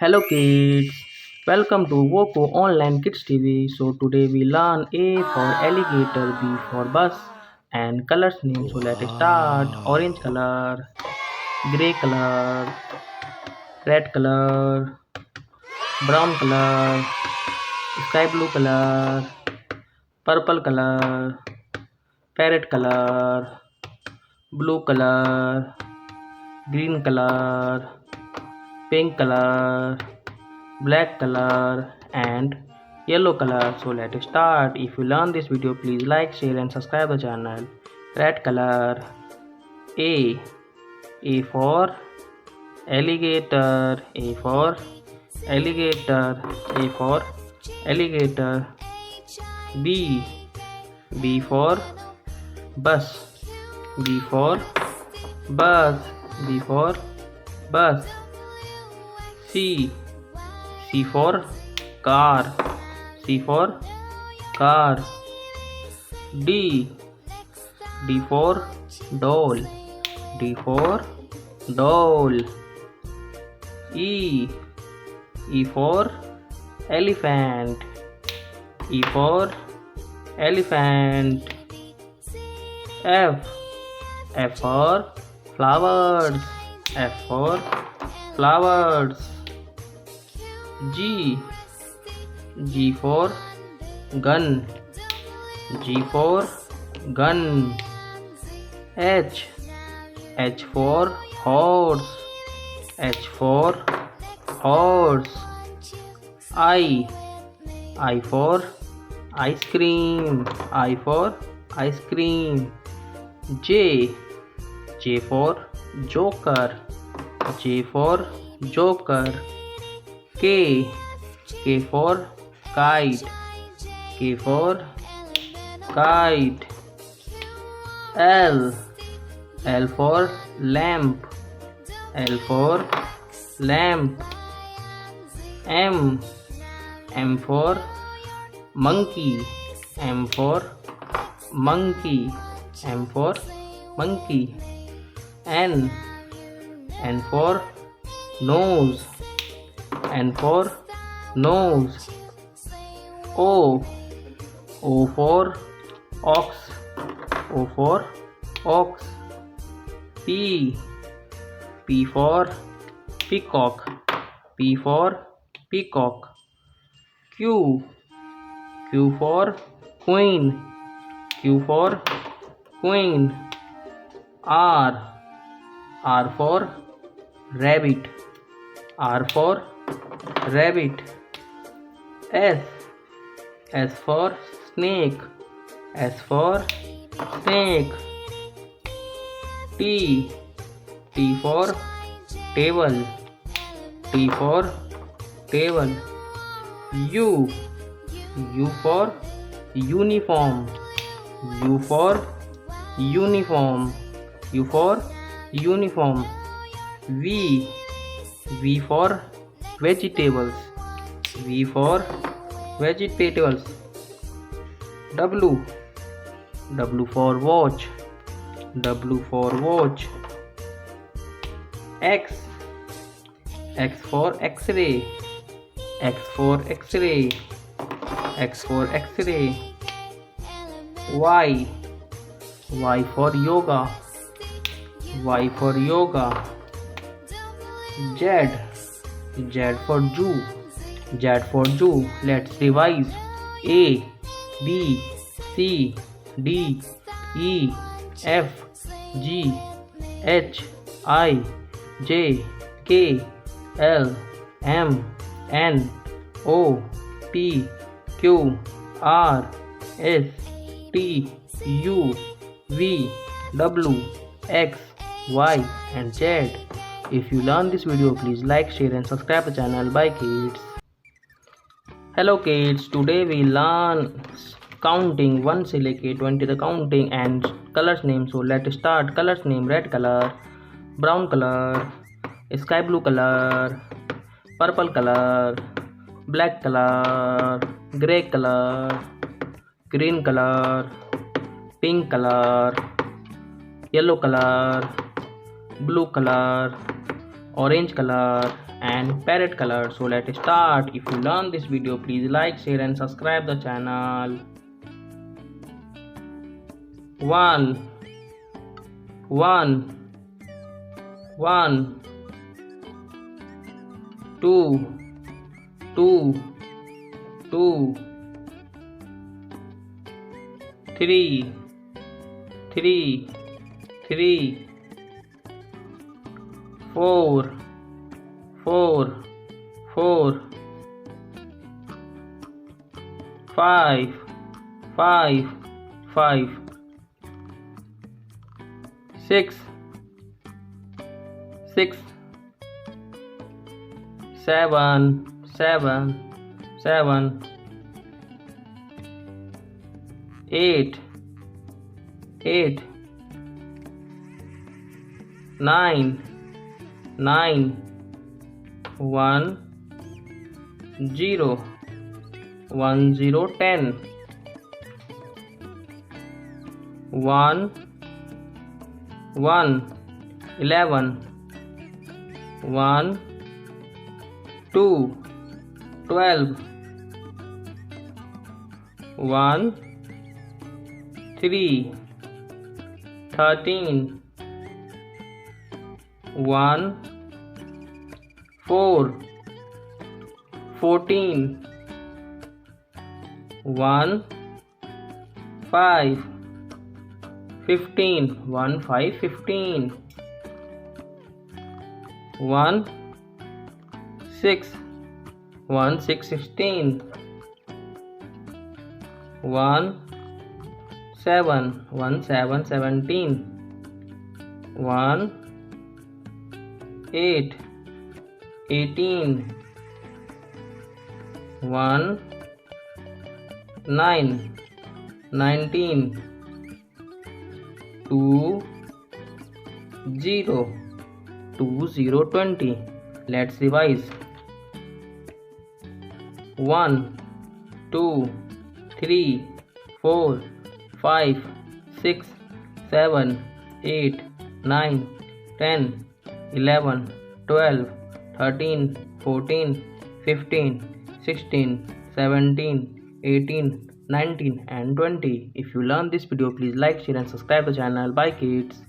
Hello kids, welcome to Woko Online Kids TV. So today we learn A for alligator, B for bus, and colors name. So let's start. Orange color, grey color, red color, brown color, sky blue color, purple color, parrot color, blue color, green color, pink color, black color and yellow color. So let's start. If you learn this video, please like, share and subscribe the channel. Red color, A. A for alligator. A for alligator. A for alligator. B. B for bus. B for bus. B for bus. C. C for car. C for car. D. D for doll. D for doll. E. E for elephant. E for elephant. F. F for flowers. F for flowers. G. G for gun. G for gun. H. H for horse. H for horse. I. I for ice cream. I for ice cream. J. J for joker. J for joker. K. K for kite. K for kite. L. L for lamp. L for lamp. M. M for monkey. M for monkey. M for monkey. N. N for nose. N for nose. O. O for ox. O for ox. P. P for peacock. P for peacock. Q. Q for queen. Q for queen. R. R for rabbit. R for rabbit. S. S for snake. S for snake. T. T for table. T for table. U. U for uniform. U for uniform. U for uniform. V. V for vegetables. V for vegetables. W. W for watch. W for watch. X. X for X-ray. X for X-ray. X for X-ray. Y. Y for yoga. Y for yoga. Z. Z for zoo. Z for zoo. Let's revise. A, B, C, D, E, F, G, H, I, J, K, L, M, N, O, P, Q, R, S, T, U, V, W, X, Y and Z. If you learn this video, please like, share and subscribe the channel. Bye kids. Hello kids, today we learn counting 1 से लेके 20 the counting and colors name. So let's start. Colors name: red color, brown color, sky blue color, purple color, black color, grey color, green color, pink color, yellow color, blue color, orange color and parrot color. So let's start. If you learn this video, please like, share and subscribe the channel. 1 1 1 2 2 2 3 3 3 4 4 4 5 5 5 6 6 7 7 7 8 8 9 9 1 0 1 0 10 1 1 11 1 2 12 1 3 13 1 4 14 1 5 15 1 5 15 1 6 1 6 16 1 7 1 7 17 1 8 18 1 9 19 2 0 2 0 20. Let's revise. 1 2 3 4 5 6 7 8 9 10 11 12 13 14 15 16 17 18 19 and 20. If you learn this video, please like, share and subscribe the channel. Bye kids.